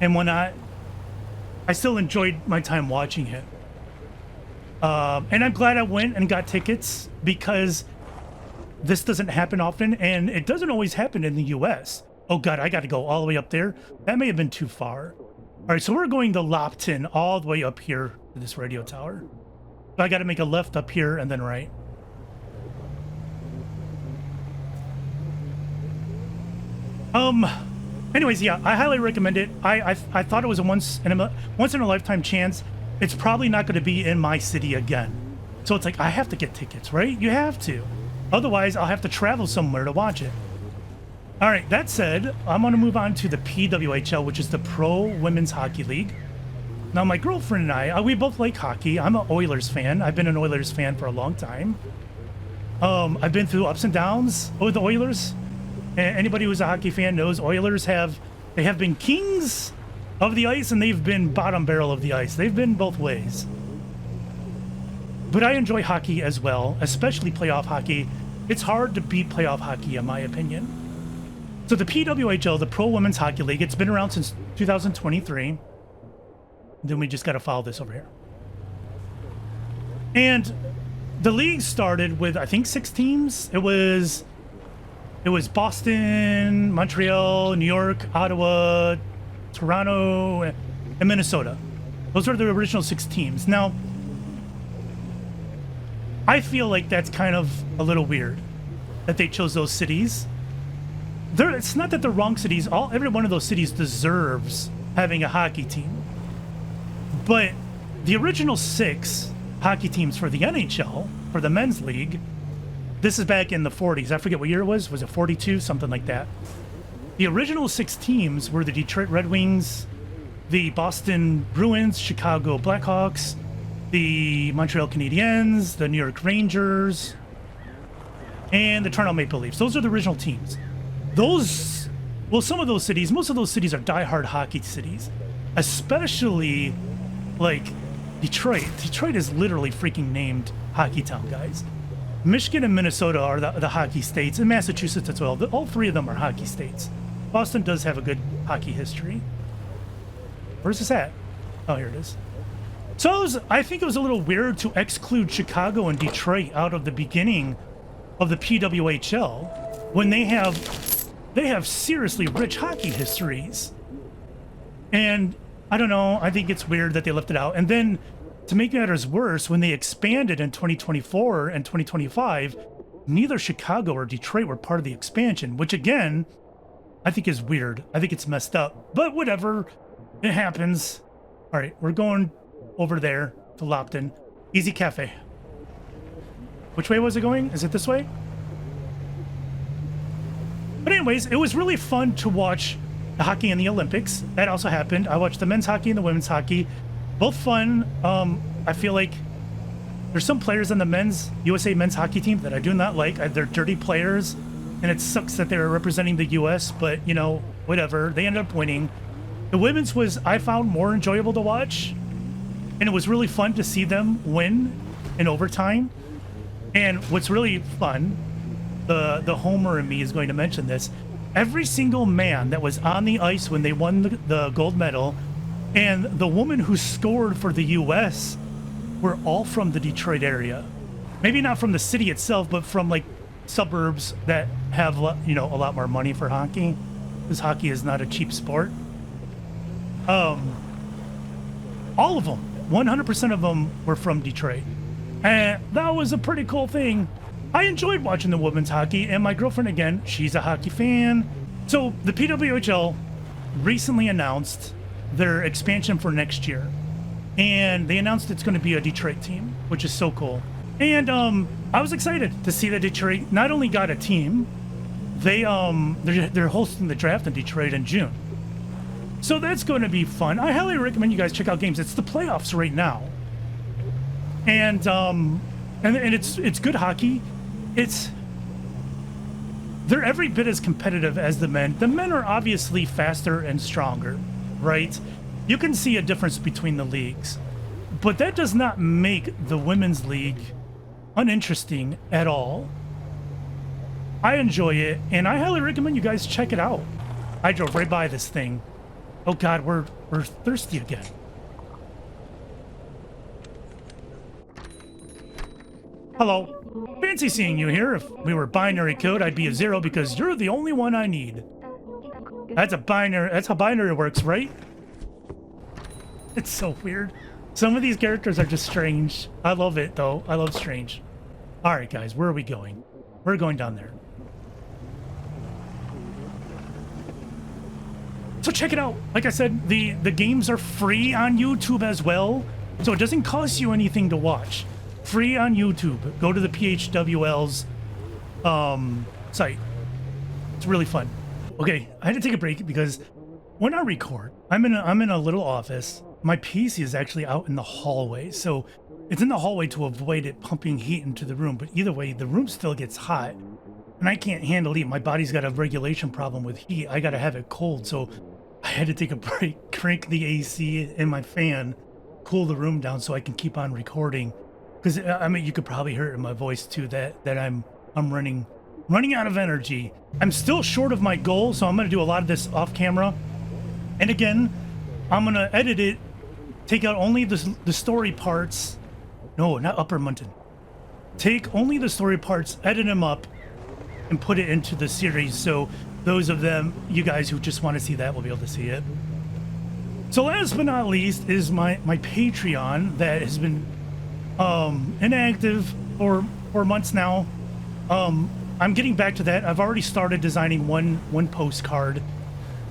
and whatnot. I still enjoyed my time watching it. And I'm glad I went and got tickets, because this doesn't happen often, and it doesn't always happen in the U.S. Oh God, I got to go all the way up there. That may have been too far. All right, so we're going to Lopton, all the way up here to this radio tower. So I got to make a left up here and then right. Anyways, yeah, I highly recommend it. I thought it was a once in a lifetime chance. It's probably not going to be in my city again. So it's like, I have to get tickets, right? You have to. Otherwise, I'll have to travel somewhere to watch it. All right, that said, I'm going to move on to the PWHL, which is the Pro Women's Hockey League. Now, my girlfriend and I, we both like hockey. I'm an Oilers fan. I've been an Oilers fan for a long time. I've been through ups and downs with the Oilers. Anybody who's a hockey fan knows Oilers have been kings of the ice and they've been bottom barrel of the ice. They've been both ways. But I enjoy hockey as well, especially playoff hockey. It's hard to beat playoff hockey, in my opinion. So the PWHL, the Pro Women's Hockey League, it's been around since 2023. Then we just got to follow this over here. And the league started with, I think, 6 teams. It was Boston, Montreal, New York, Ottawa, Toronto, and Minnesota. Those were the original 6 teams. Now, I feel like that's kind of a little weird that they chose those cities. It's not that they're wrong cities. Every one of those cities deserves having a hockey team. But the original 6 hockey teams for the NHL, for the men's league, this is back in the 40s. I forget what year it was. Was it 42? Something like that. The original 6 teams were the Detroit Red Wings, the Boston Bruins, Chicago Blackhawks, the Montreal Canadiens, the New York Rangers, and the Toronto Maple Leafs. Those are the original teams. Some of those cities, most of those cities are diehard hockey cities, especially like Detroit. Detroit is literally freaking named Hockey Town, guys. Michigan and Minnesota are the hockey states, and Massachusetts as well. All 3 of them are hockey states. Boston does have a good hockey history. Where's this at? Oh, here it is. So I think it was a little weird to exclude Chicago and Detroit out of the beginning of the PWHL when they have seriously rich hockey histories. And I don't know, I think it's weird that they left it out. And then to make matters worse, when they expanded in 2024 and 2025, neither Chicago or Detroit were part of the expansion, which again, I think is weird. I think it's messed up, but whatever, it happens. All right, we're going over there to Lopton. Easy Cafe. Which way was it going? Is it this way? But anyways, it was really fun to watch the hockey in the Olympics. That also happened. I watched the men's hockey and the women's hockey. Both fun. I feel like there's some players on the USA men's hockey team that I do not like. They're dirty players, and it sucks that they're representing the US, but you know, whatever. They ended up winning. The women's was, I found, more enjoyable to watch, and it was really fun to see them win in overtime. And what's really fun, the homer in me is going to mention this, every single man that was on the ice when they won the gold medal and the woman who scored for the US were all from the Detroit area. Maybe not from the city itself, but from like suburbs that have, you know, a lot more money for hockey, because hockey is not a cheap sport. All of them, 100% of them were from Detroit. And that was a pretty cool thing. I enjoyed watching the women's hockey, and my girlfriend, again, she's a hockey fan. So the PWHL recently announced their expansion for next year. And they announced it's going to be a Detroit team, which is so cool. And I was excited to see that Detroit not only got a team, they're hosting the draft in Detroit in June. So that's going to be fun. I highly recommend you guys check out games. It's the playoffs right now. And it's good hockey. They're every bit as competitive as the men. The men are obviously faster and stronger, right? You can see a difference between the leagues, but that does not make the women's league uninteresting at all. I enjoy it, and I highly recommend you guys check it out. I drove right by this thing. Oh God, we're thirsty again. Hello. Fancy seeing you here. If we were binary code, I'd be a 0 because you're the only one I need. That's how binary works, right? It's so weird. Some of these characters are just strange. I love it, though. I love strange. All right, guys, where are we going? We're going down there. So check it out. Like I said, the games are free on YouTube as well, so it doesn't cost you anything to watch. Free on YouTube. Go to the PHWL's site. It's really fun. Okay, I had to take a break because when I record, I'm in a little office. My PC is actually out in the hallway, so it's in the hallway to avoid it pumping heat into the room. But either way, the room still gets hot. and I can't handle heat. My body's got a regulation problem with heat. I got to have it cold. So I had to take a break, crank the AC in my fan, cool the room down so I can keep on recording. Because I mean, you could probably hear it in my voice too that I'm running out of energy. I'm still short of my goal, so I'm going to do a lot of this off camera. And again, I'm going to edit it, take out only the story parts. No, not Upper Mountain. Take only the story parts, edit them up, and put it into the series. So those of you guys who just want to see that will be able to see it. So last but not least is my Patreon that has been inactive for months now. I'm getting back to that. I've already started designing one postcard.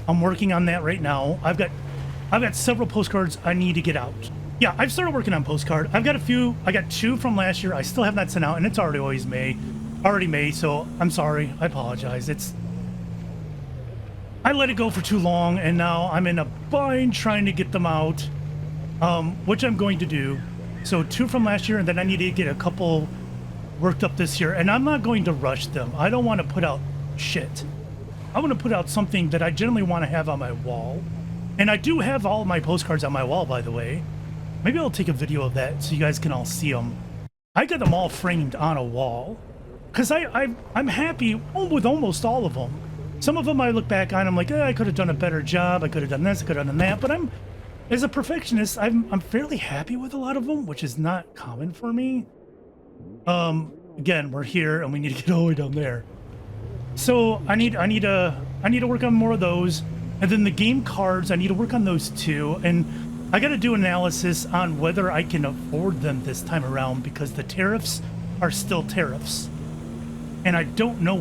I'm working on that right now. I've got several postcards I need to get out. Yeah, I've started working on postcard. I've got a few. I got 2 from last year. I still have not sent out, and it's already May. So I'm sorry. I apologize. I let it go for too long, and now I'm in a bind trying to get them out, which I'm going to do. So 2 from last year, and then I need to get a couple worked up this year, and I'm not going to rush them. I don't want to put out shit. I want to put out something that I generally want to have on my wall. And I do have all of my postcards on my wall, by the way. Maybe I'll take a video of that so you guys can all see them. I got them all framed on a wall because I'm happy with almost all of them. Some of them I look back on, I'm like, I could have done a better job. I could have done this, I could have done that. But as a perfectionist, I'm fairly happy with a lot of them, which is not common for me. Again, we're here and we need to get all the way down there. So I need to work on more of those. And then the game cards, I need to work on those too. And I got to do analysis on whether I can afford them this time around because the tariffs are still tariffs. And I don't know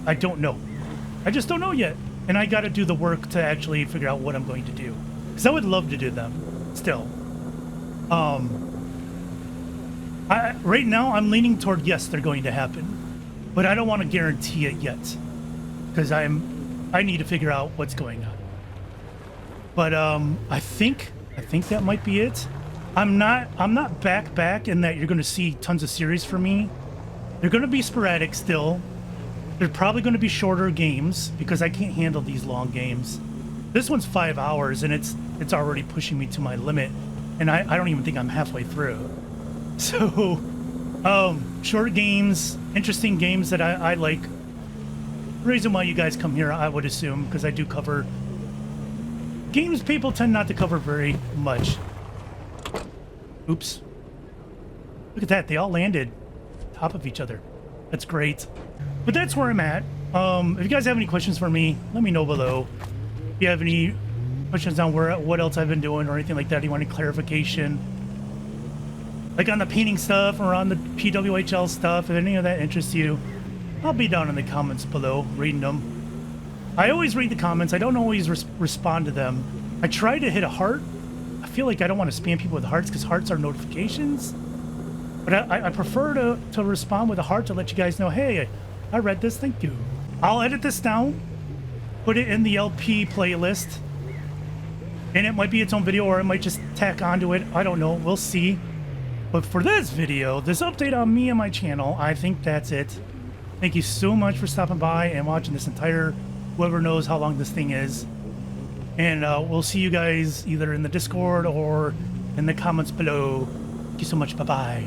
I don't know. I just don't know yet. And I got to do the work to actually figure out what I'm going to do. Because I would love to do them still. Right now, I'm leaning toward yes, they're going to happen. But I don't want to guarantee it yet. Because I need to figure out what's going on. But I think that might be it. I'm not back in that you're going to see tons of series from me. They're going to be sporadic still. They're probably going to be shorter games because I can't handle these long games. This one's 5 hours and it's already pushing me to my limit, and I don't even think I'm halfway through. So, short games, interesting games that I like. The reason why you guys come here, I would assume, because I do cover games people tend not to cover very much. Oops. Look at that, they all landed on top of each other. That's great. But that's where I'm at. If you guys have any questions for me, let me know below. If you have any questions on what else I've been doing or anything like that, you want any clarification, like on the painting stuff or on the PWHL stuff, if any of that interests you, I'll be down in the comments below reading them. I always read the comments. I don't always respond to them. I try to hit a heart. I feel like I don't want to spam people with hearts because hearts are notifications. But I prefer to respond with a heart to let you guys know, hey, I read this, thank you. I'll edit this down, put it in the LP playlist, and it might be its own video or it might just tack onto it. I don't know, we'll see. But for this video, this update on me and my channel, I think that's it. Thank you so much for stopping by and watching this entire, whoever knows how long this thing is. And we'll see you guys either in the Discord or in the comments below. Thank you so much, bye-bye.